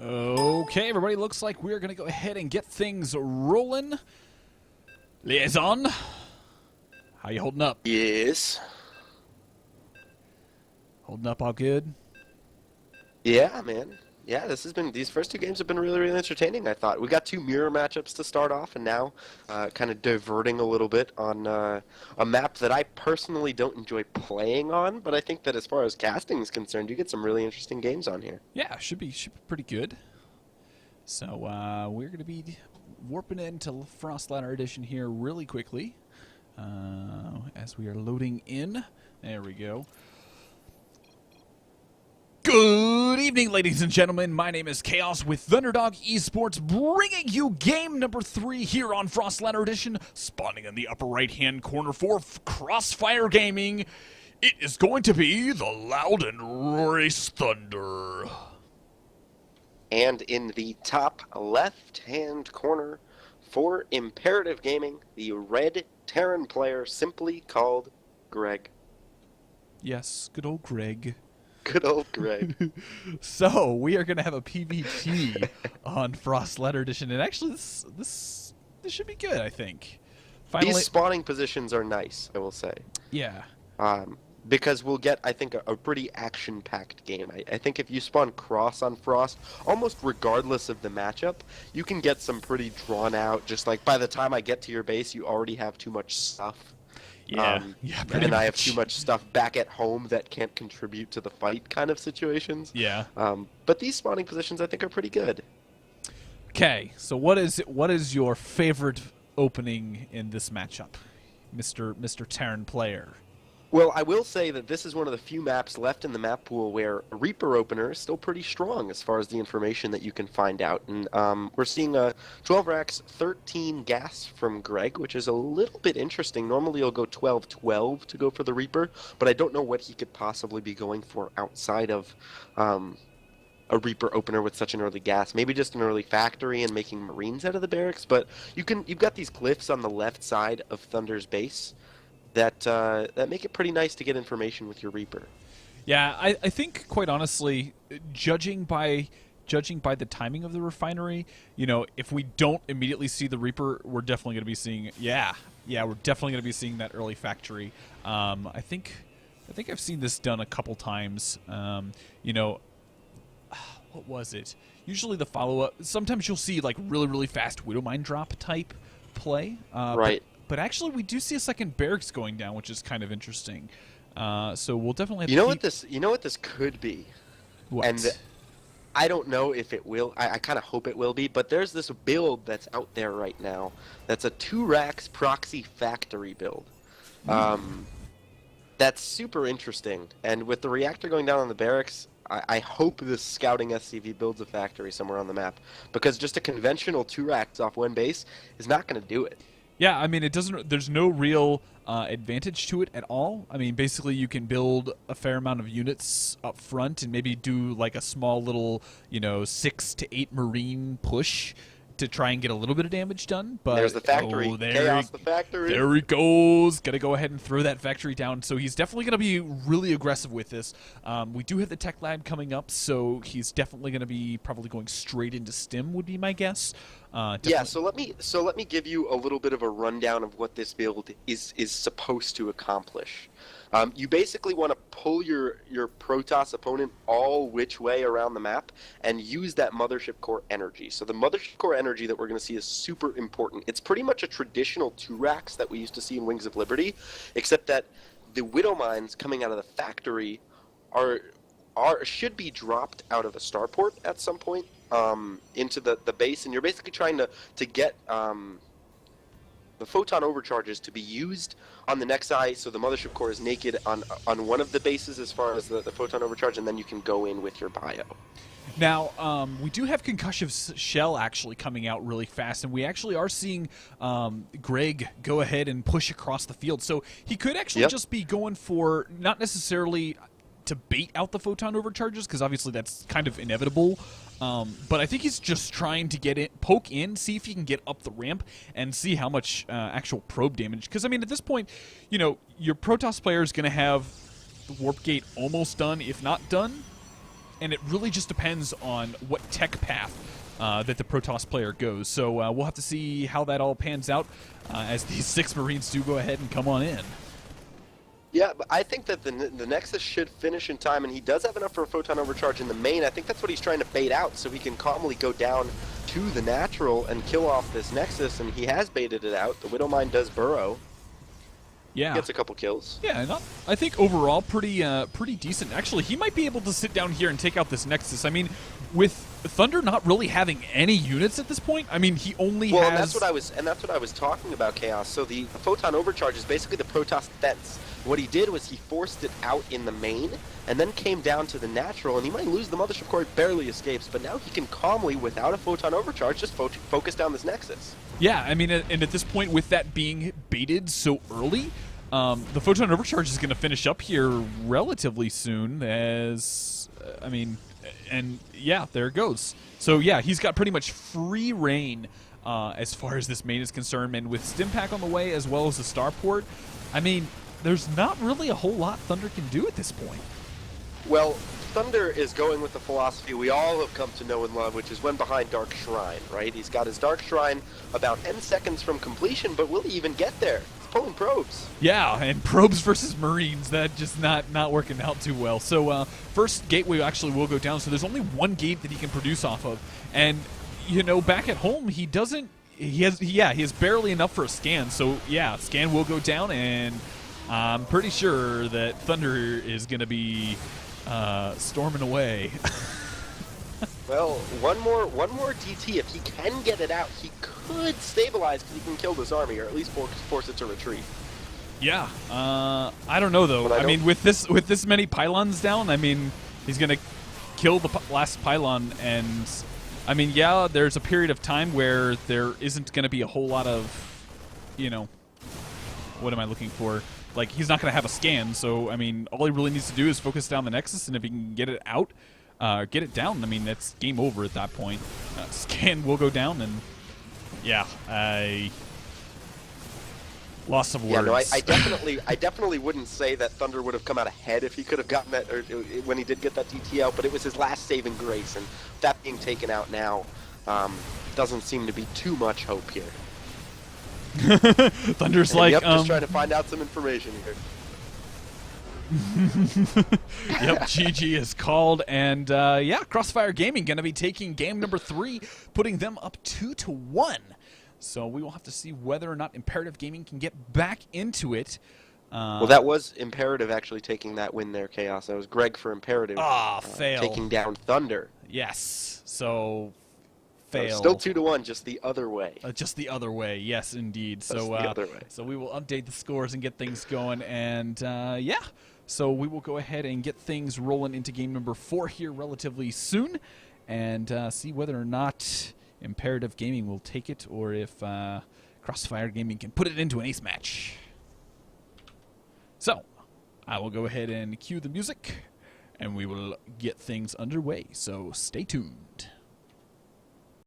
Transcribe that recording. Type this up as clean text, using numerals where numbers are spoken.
Okay, everybody, looks like we're going to go ahead and get things rolling. Liaison, how you holding up? Yes. Holding up all good? Yeah, man. Yeah, these first two games have been really, really entertaining, I thought. We got two mirror matchups to start off, and now kind of diverting a little bit on a map that I personally don't enjoy playing on, but I think that as far as casting is concerned, you get some really interesting games on here. Yeah, should be pretty good. So we're going to be warping into Frost Ladder Edition here really quickly as we are loading in. There we go. Good evening, ladies and gentlemen. My name is Cha0S with Thunderdog eSports, bringing you game number 3 here on Frost Ladder Edition, spawning in the upper right-hand corner for Crossfire Gaming. It is going to be the loud and race ThuNdeR. And in the top left-hand corner for Imperative Gaming, the red Terran player simply called Greg. Yes, good old Greg. Good old Greg. So, we are going to have a PvP on Frost Ladder Edition, and actually this should be good, I think. Finally, These spawning positions are nice, I will say. yeah. Because we'll get, I think, a pretty action-packed game. I think if you spawn Cross on Frost, almost regardless of the matchup, you can get some pretty drawn-out, just like by the time I get to your base, you already have too much stuff. Yeah, pretty and much. I have too much stuff back at home that can't contribute to the fight kind of situations. Yeah. But these spawning positions, I think, are pretty good. Okay, so what is your favorite opening in this matchup, Mr. Terran player? Well, I will say that this is one of the few maps left in the map pool where a Reaper opener is still pretty strong as far as the information that you can find out. And we're seeing a 12 racks, 13 gas from Greg, which is a little bit interesting. Normally he'll go 12-12 to go for the Reaper, but I don't know what he could possibly be going for outside of a Reaper opener with such an early gas. Maybe just an early factory and making Marines out of the barracks, but you've got these glyphs on the left side of ThuNdeR's base that make it pretty nice to get information with your Reaper. Yeah, I think, quite honestly, judging by the timing of the refinery, you know, if we don't immediately see the Reaper, we're definitely going to be seeing, we're definitely going to be seeing that early factory. I think I've seen this done a couple times. You know, what was it? Usually the follow-up, sometimes you'll see, like, really, really fast Widow Mine drop type play. Right. But actually, we do see a second barracks going down, which is kind of interesting. So we'll definitely have you know what this could be? What? And I don't know if it will. I kind of hope it will be. But there's this build that's out there right now. That's a 2 racks proxy factory build. That's super interesting. And with the reactor going down on the barracks, I hope this scouting SCV builds a factory somewhere on the map. Because just a conventional 2 racks off one base is not going to do it. Yeah, I mean, it doesn't. There's no real advantage to it at all. I mean, basically, you can build a fair amount of units up front and maybe do like a small little, 6 to 8 Marine push to try and get a little bit of damage done. But there's the factory. Cha0S, the factory. There he goes. Got to go ahead and throw that factory down. So he's definitely going to be really aggressive with this. We do have the tech lab coming up, so he's definitely going to be probably going straight into stim, would be my guess. Yeah, so let me give you a little bit of a rundown of what this build is supposed to accomplish. You basically want to pull your Protoss opponent all which way around the map and use that Mothership Core energy. So the Mothership Core energy that we're going to see is super important. It's pretty much a traditional 2 racks that we used to see in Wings of Liberty, except that the Widow Mines coming out of the factory should be dropped out of the starport at some point into the base, and you're basically trying to get the photon overcharges to be used on the next eye, so the Mothership Core is naked on one of the bases as far as the photon overcharge, and then you can go in with your bio. Now, we do have Concussive Shell actually coming out really fast, and we actually are seeing Greg go ahead and push across the field. So he could actually just be going for not necessarily to bait out the photon overcharges, because obviously that's kind of inevitable. But I think he's just trying to get it, poke in, see if he can get up the ramp, and see how much actual probe damage. Because, I mean, at this point, you know, your Protoss player is going to have the warp gate almost done, if not done. and it really just depends on what tech path that the Protoss player goes. So we'll have to see how that all pans out as these 6 Marines do go ahead and come on in. Yeah, but I think that the Nexus should finish in time, and he does have enough for a photon overcharge in the main. I think that's what he's trying to bait out, so he can calmly go down to the natural and kill off this Nexus, and he has baited it out. The Widowmine does burrow. Yeah. Gets a couple kills. Yeah, I think overall pretty decent. Actually, he might be able to sit down here and take out this Nexus. I mean, with ThuNdeR not really having any units at this point, I mean, he only has... Well, that's what I was talking about, Cha0S. So the photon overcharge is basically the Protoss defense. What he did was he forced it out in the main, and then came down to the natural, and he might lose the Mothership Core, it barely escapes, but now he can calmly, without a photon overcharge, just focus down this Nexus. Yeah, I mean, and at this point, with that being baited so early, the photon overcharge is going to finish up here relatively soon as, I mean, and yeah, there it goes. So yeah, he's got pretty much free reign as far as this main is concerned, and with Stimpack on the way as well as the Starport, I mean, there's not really a whole lot ThuNdeR can do at this point. Well, ThuNdeR is going with the philosophy we all have come to know and love, which is when behind Dark Shrine, right? He's got his Dark Shrine about 10 seconds from completion, but will he even get there? He's pulling probes. Yeah, and probes versus Marines, that just not working out too well. So first gateway actually will go down, so there's only one gate that he can produce off of. And, you know, back at home, he doesn't... He has barely enough for a scan, so yeah, scan will go down, and I'm pretty sure that ThuNdeR is going to be storming away. Well, one more DT. If he can get it out, he could stabilize because he can kill this army, or at least force it to retreat. Yeah, I don't know though. I mean, with this many pylons down, I mean, he's going to kill the last pylon, and I mean, yeah, there's a period of time where there isn't going to be a whole lot of, you know, what am I looking for? Like, he's not going to have a scan, so, I mean, all he really needs to do is focus down the Nexus, and if he can get it out, get it down, I mean, that's game over at that point. Scan will go down, and, yeah, loss of words. Yeah, no, I definitely wouldn't say that ThuNdeR would have come out ahead if he could have gotten that, or when he did get that DT out, but it was his last saving grace, and that being taken out now doesn't seem to be too much hope here. ThuNdeR's like, yep, just trying to find out some information here. Yep, GG is called, and yeah, Crossfire Gaming going to be taking game number 3, putting them up 2-1. So we will have to see whether or not Imperative Gaming can get back into it. Well, that was Imperative actually taking that win there, Cha0S. That was Greg for Imperative. Fail. Taking down ThuNdeR. Yes, so fail. Still 2-1, just the other way. Just the other way, yes, indeed. Just the other way. So we will update the scores and get things going, and yeah. So we will go ahead and get things rolling into game number 4 here relatively soon, and see whether or not Imperative Gaming will take it, or if Crossfire Gaming can put it into an ace match. So I will go ahead and cue the music, and we will get things underway. So stay tuned.